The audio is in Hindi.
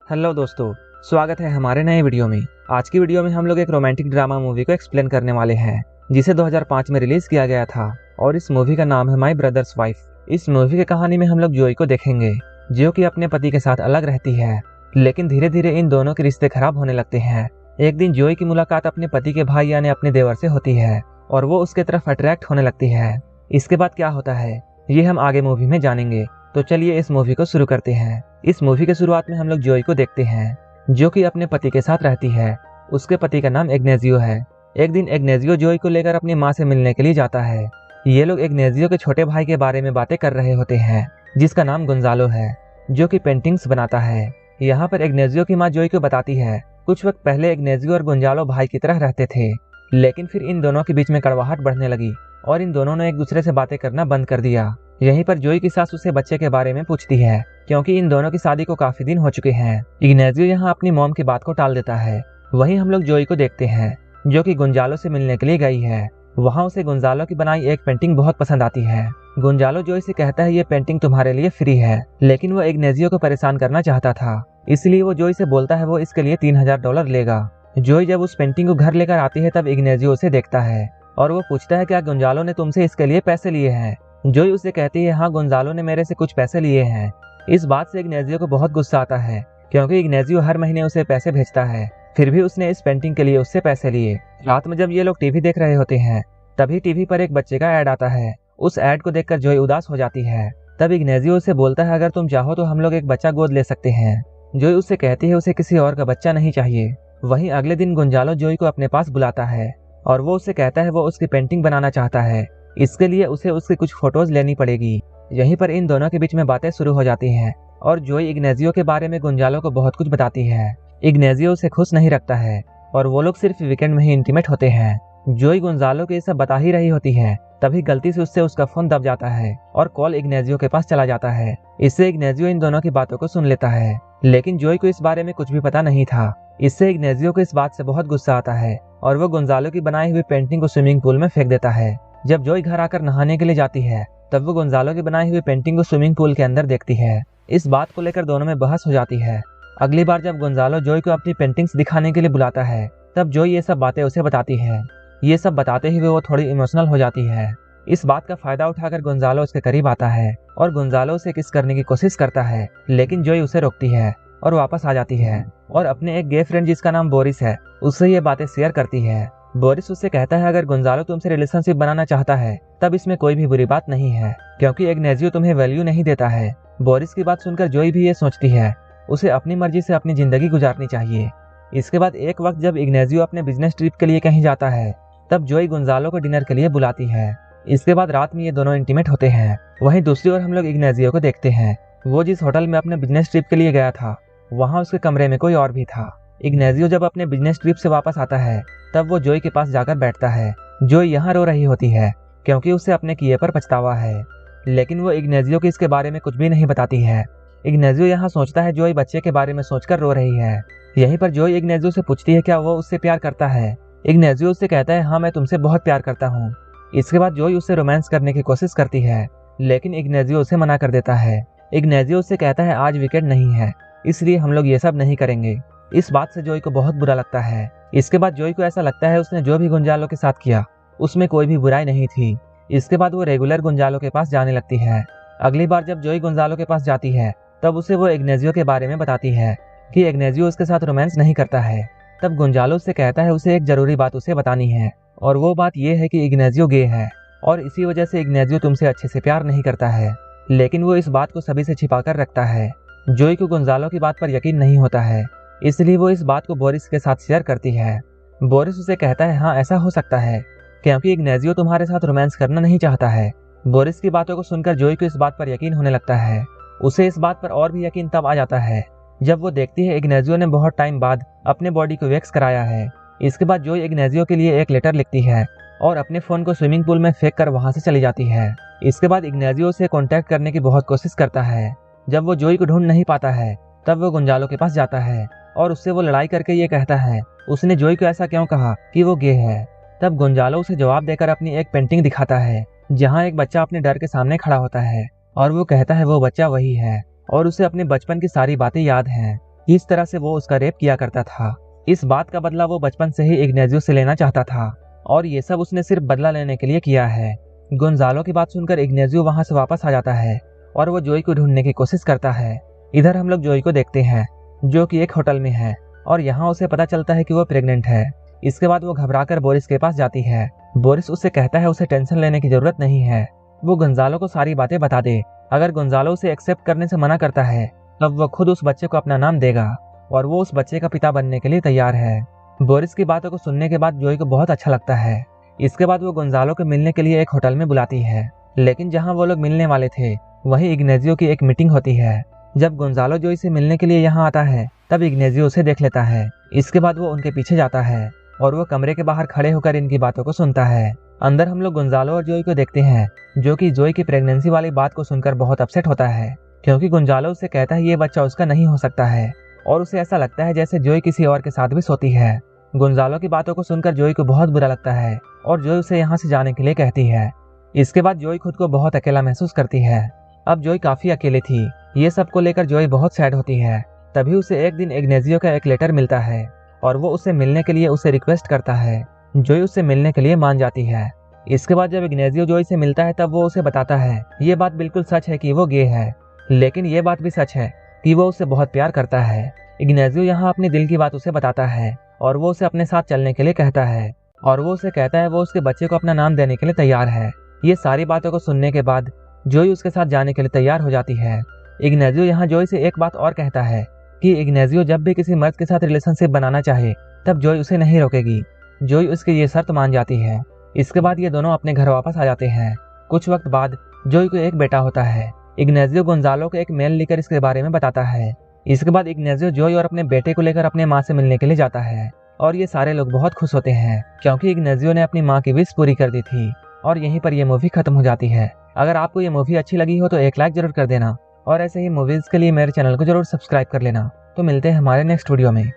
हेलो दोस्तों, स्वागत है हमारे नए वीडियो में। आज की वीडियो में हम लोग एक रोमांटिक ड्रामा मूवी को एक्सप्लेन करने वाले हैं जिसे 2005 में रिलीज किया गया था और इस मूवी का नाम है माय ब्रदर्स वाइफ। इस मूवी की कहानी में हम लोग जोई को देखेंगे जो कि अपने पति के साथ अलग रहती है, लेकिन धीरे धीरे इन दोनों के रिश्ते खराब होने लगते हैं। एक दिन जोई की मुलाकात अपने पति के भाई यानी अपने देवर से होती है और वो उसके तरफ अट्रैक्ट होने लगती है। इसके बाद क्या होता है ये हम आगे मूवी में जानेंगे, तो चलिए इस मूवी को शुरू करते हैं। इस मूवी के शुरुआत में हम लोग जोई को देखते हैं जो कि अपने पति के साथ रहती है। उसके पति का नाम इग्नेजियो है। एक दिन इग्नेजियो जोई को लेकर अपनी माँ से मिलने के लिए जाता है। ये लोग इग्नेजियो के छोटे भाई के बारे में बातें कर रहे होते हैं जिसका नाम गोंजालो है, जो कि पेंटिंग्स बनाता है। यहाँ पर इग्नेजियो की माँ जोई को बताती है कुछ वक्त पहले इग्नेजियो और गोंजालो भाई की तरह रहते थे, लेकिन फिर इन दोनों के बीच में कड़वाहट बढ़ने लगी और इन दोनों ने एक दूसरे से बातें करना बंद कर दिया। यहीं पर जोई की सास उसे बच्चे के बारे में पूछती है क्योंकि इन दोनों की शादी को काफी दिन हो चुके हैं। इग्नेजियो यहाँ अपनी मॉम की बात को टाल देता है। वहीं हम लोग जोई को देखते हैं जो कि गोंजालो से मिलने के लिए गई है। वहाँ उसे गोंजालो की बनाई एक पेंटिंग बहुत पसंद आती है। गोंजालो जोई से कहता है ये पेंटिंग तुम्हारे लिए फ्री है, लेकिन वो इग्नेजियो को परेशान करना चाहता था, इसलिए वो जोई से बोलता है वो इसके लिए $3000 लेगा। जोई जब उस पेंटिंग को घर लेकर आती है तब इग्नेजियो उसे देखता है और वो पूछता है क्या गोंजालो ने तुमसे इसके लिए पैसे लिए हैं। जोई उसे कहती है हाँ, गोंजालो ने मेरे से कुछ पैसे लिए हैं। इस बात से इग्नेजियो को बहुत गुस्सा आता है क्योंकि इग्नेजियो हर महीने उसे पैसे भेजता है, फिर भी उसने इस पेंटिंग के लिए उससे पैसे लिए। रात में जब ये लोग टीवी देख रहे होते हैं तभी टीवी पर एक बच्चे का ऐड आता है। उस ऐड को देखकर जोई उदास हो जाती है। तब इग्नेजियो उसे बोलता है अगर तुम चाहो तो हम लोग एक बच्चा गोद ले सकते हैं। जोई उससे कहती है उसे किसी और का बच्चा नहीं चाहिए। वहीं अगले दिन गोंजालो जोई को अपने पास बुलाता है और वो उससे कहता है वो उसकी पेंटिंग बनाना चाहता है, इसके लिए उसे उसकी कुछ फोटोज लेनी पड़ेगी। यहीं पर इन दोनों के बीच में बातें शुरू हो जाती हैं और जोई इग्नेजियो के बारे में गोंजालो को बहुत कुछ बताती है। इग्नेजियो उसे खुश नहीं रखता है और वो लोग सिर्फ वीकेंड में ही इंटीमेट होते हैं। जोई गोंजालो को ये सब बता ही रही होती है तभी गलती से उससे उसका फोन दब जाता है और कॉल इग्नेजियो के पास चला जाता है। इससे इग्नेजियो इन दोनों की बातों को सुन लेता है, लेकिन जोई को इस बारे में कुछ भी पता नहीं था। इससे इग्नेजियो को इस बात से बहुत गुस्सा आता है और वो गोंजालो की बनाई हुई पेंटिंग को स्विमिंग पूल में फेंक देता है। जब जोई घर आकर नहाने के लिए जाती है तब वो गोंजालो की बनाई हुई पेंटिंग को स्विमिंग पूल के अंदर देखती है। इस बात को लेकर दोनों में बहस हो जाती है। अगली बार जब गोंजालो जोई को अपनी पेंटिंग्स दिखाने के लिए बुलाता है तब जोई ये सब बातें उसे बताती है। ये सब बताते हुए वो थोड़ी इमोशनल हो जाती है। इस बात का फायदा उठाकर गोंजालो उसके करीब आता है और गोंजालो उसे किस करने की कोशिश करता है, लेकिन जोई उसे रोकती है और वापस आ जाती है और अपने एक गे फ्रेंड जिसका नाम बोरिस है उससे ये बातें शेयर करती है। बोरिस उससे कहता है अगर गोंजालो तुमसे रिलेशनशिप बनाना चाहता है तब इसमें कोई भी बुरी बात नहीं है क्योंकि इग्नेजियो तुम्हें वैल्यू नहीं देता है। बोरिस की बात सुनकर जोई भी ये सोचती है उसे अपनी मर्जी से अपनी जिंदगी गुजारनी चाहिए। इसके बाद एक वक्त जब इग्नेजियो अपने बिजनेस ट्रिप के लिए कहीं जाता है तब जोई गोंजालो को डिनर के लिए बुलाती है। इसके बाद रात में ये दोनों इंटीमेट होते हैं। वहीं दूसरी ओर हम लोग इग्नेजियो को देखते हैं। वो जिस होटल में अपने बिजनेस ट्रिप के लिए गया था वहाँ उसके कमरे में कोई और भी था। इग्नेजियो जब अपने बिजनेस ट्रिप से वापस आता है तब वो जोई के पास जाकर बैठता है। जोई यहाँ रो रही होती है क्योंकि उसे अपने किए पर पछतावा है, लेकिन वो इग्नेजियो को इसके बारे में कुछ भी नहीं बताती है। इग्नेजियो यहाँ सोचता है जोई बच्चे के बारे में सोचकर रो रही है। यहीं पर जोई इग्नेजियो से पूछती है क्या वो उससे प्यार करता है। इग्नेजियो उससे कहता है हाँ, मैं तुमसे बहुत प्यार करता हूँ। इसके बाद जोई उससे रोमांस करने की कोशिश करती है, लेकिन इग्नेजियो उसे मना कर देता है। इग्नेजियो उससे कहता है आज वीकेंड नहीं है, इसलिए हम लोग ये सब नहीं करेंगे। इस बात से जोई को बहुत बुरा लगता है। इसके बाद जोई को ऐसा लगता है उसने जो भी गोंजालो के साथ किया उसमें कोई भी बुराई नहीं थी। इसके बाद वो रेगुलर गोंजालो के पास जाने लगती है। अगली बार जब जोई गोंजालो के पास जाती है तब उसे वो इग्नेजियो के बारे में बताती है कि इग्नेजियो उसके साथ रोमांस नहीं करता है। तब गोंजालो उससे कहता है उसे एक जरूरी बात उसे बतानी है और वो बात ये है कि इग्नेजियो गे है और इसी वजह से इग्नेजियो तुमसे अच्छे से प्यार नहीं करता है, लेकिन वो इस बात को सभी से छिपा कर रखता है। जोई को गोंजालो की बात पर यकीन नहीं होता है, इसलिए वो इस बात को बोरिस के साथ शेयर करती है। बोरिस उसे कहता है हाँ, ऐसा हो सकता है क्योंकि इग्नेजियो तुम्हारे साथ रोमांस करना नहीं चाहता है। बोरिस की बातों को सुनकर जोई को इस बात पर यकीन होने लगता है। उसे इस बात पर और भी यकीन तब आ जाता है जब वो देखती है इग्नेजियो ने बहुत टाइम बाद अपने बॉडी को वैक्स कराया है। इसके बाद जोई इग्नेजियो के लिए एक लेटर लिखती है और अपने फोन को स्विमिंग पूल में फेंक कर वहां से चली जाती है। इसके बाद इग्नेजियो से कांटेक्ट करने की बहुत कोशिश करता है। जब वो जोई को ढूंढ नहीं पाता है तब वो गोंजालो के पास जाता है और उससे वो लड़ाई करके ये कहता है उसने जोई को ऐसा क्यों कहा कि वो गे है। तब गोंजालो उसे जवाब देकर अपनी एक पेंटिंग दिखाता है जहाँ एक बच्चा अपने डर के सामने खड़ा होता है और वो कहता है वो बच्चा वही है और उसे अपने बचपन की सारी बातें याद हैं। किस तरह से वो उसका रेप किया करता था। इस बात का बदला वो बचपन से ही इग्नेजियो से लेना चाहता था और ये सब उसने सिर्फ बदला लेने के लिए किया है। गोंजालो की बात सुनकर इग्नेजियो वहां से वापस आ जाता है और वो जोई को ढूंढने की कोशिश करता है। इधर हम लोग जोई को देखते हैं जो कि एक होटल में है और यहाँ उसे पता चलता है कि वो प्रेग्नेंट है। इसके बाद वो घबराकर बोरिस के पास जाती है। बोरिस उससे कहता है उसे टेंशन लेने की जरूरत नहीं है, वो गोंजालो को सारी बातें बता दे। अगर गोंजालो उसे एक्सेप्ट करने से मना करता है तब वो खुद उस बच्चे को अपना नाम देगा और वो उस बच्चे का पिता बनने के लिए तैयार है। बोरिस की बातों को सुनने के बाद जोई को बहुत अच्छा लगता है। इसके बाद वो गोंजालो को मिलने के लिए एक होटल में बुलाती है, लेकिन जहाँ वो लोग मिलने वाले थे वहीं इग्नेजियो की एक मीटिंग होती है। जब गोंजालो जोई से मिलने के लिए यहाँ आता है तब इग्नेजियो उसे देख लेता है। इसके बाद वो उनके पीछे जाता है और वो कमरे के बाहर खड़े होकर इनकी बातों को सुनता है। अंदर हम लोग गोंजालो और जोई को देखते हैं जो कि जोई की प्रेगनेंसी वाली बात को सुनकर बहुत अपसेट होता है, क्योंकि गोंजालो उसे कहता है ये बच्चा उसका नहीं हो सकता है और उसे ऐसा लगता है जैसे जोई किसी और के साथ भी सोती है। गोंजालो की बातों को सुनकर जोई को बहुत बुरा लगता है और जोई उसे यहाँ से जाने के लिए कहती है। इसके बाद जोई खुद को बहुत अकेला महसूस करती है। अब जोई काफी अकेली थी। ये सब को लेकर जोई बहुत सैड होती है। तभी उसे एक दिन इग्नेजियो का एक लेटर मिलता है और वो उससे मिलने के लिए उसे रिक्वेस्ट करता है। जोई उससे मिलने के लिए मान जाती है। इसके बाद जब इग्नेजियो जोई से मिलता है तब वो उसे बताता है ये बात बिल्कुल सच है कि वो गे है, लेकिन ये बात भी सच है कि वो उससे बहुत प्यार करता है। इग्नेजियो यहाँ अपनी दिल की बात उसे बताता है और वो उसे अपने साथ चलने के लिए कहता है और वो उसे कहता है वो उसके बच्चे को अपना नाम देने के लिए तैयार है। ये सारी बातों को सुनने के बाद जोई उसके साथ जाने के लिए तैयार हो जाती है। इग्नेजियो यहाँ जोई से एक बात और कहता है कि इग्नेजियो जब भी किसी मर्द के साथ रिलेशनशिप बनाना चाहे तब जोई उसे नहीं रोकेगी। जोई उसकी ये शर्त मान जाती है। इसके बाद ये दोनों अपने घर वापस आ जाते हैं। कुछ वक्त बाद जोई को एक बेटा होता है। इग्नेजियो गोंजालो को एक मेल लिखकर इसके बारे में बताता है। इसके बाद इग्नेजियो जोई और अपने बेटे को लेकर अपने माँ से मिलने के लिए जाता है और ये सारे लोग बहुत खुश होते हैं क्योंकि इग्नेजियो ने अपनी माँ की विश पूरी कर दी थी। और यहीं पर यह मूवी खत्म हो जाती है। अगर आपको ये मूवी अच्छी लगी हो तो एक लाइक जरूर कर देना और ऐसे ही मूवीज के लिए मेरे चैनल को जरूर सब्सक्राइब कर लेना। तो मिलते हैं हमारे नेक्स्ट वीडियो में।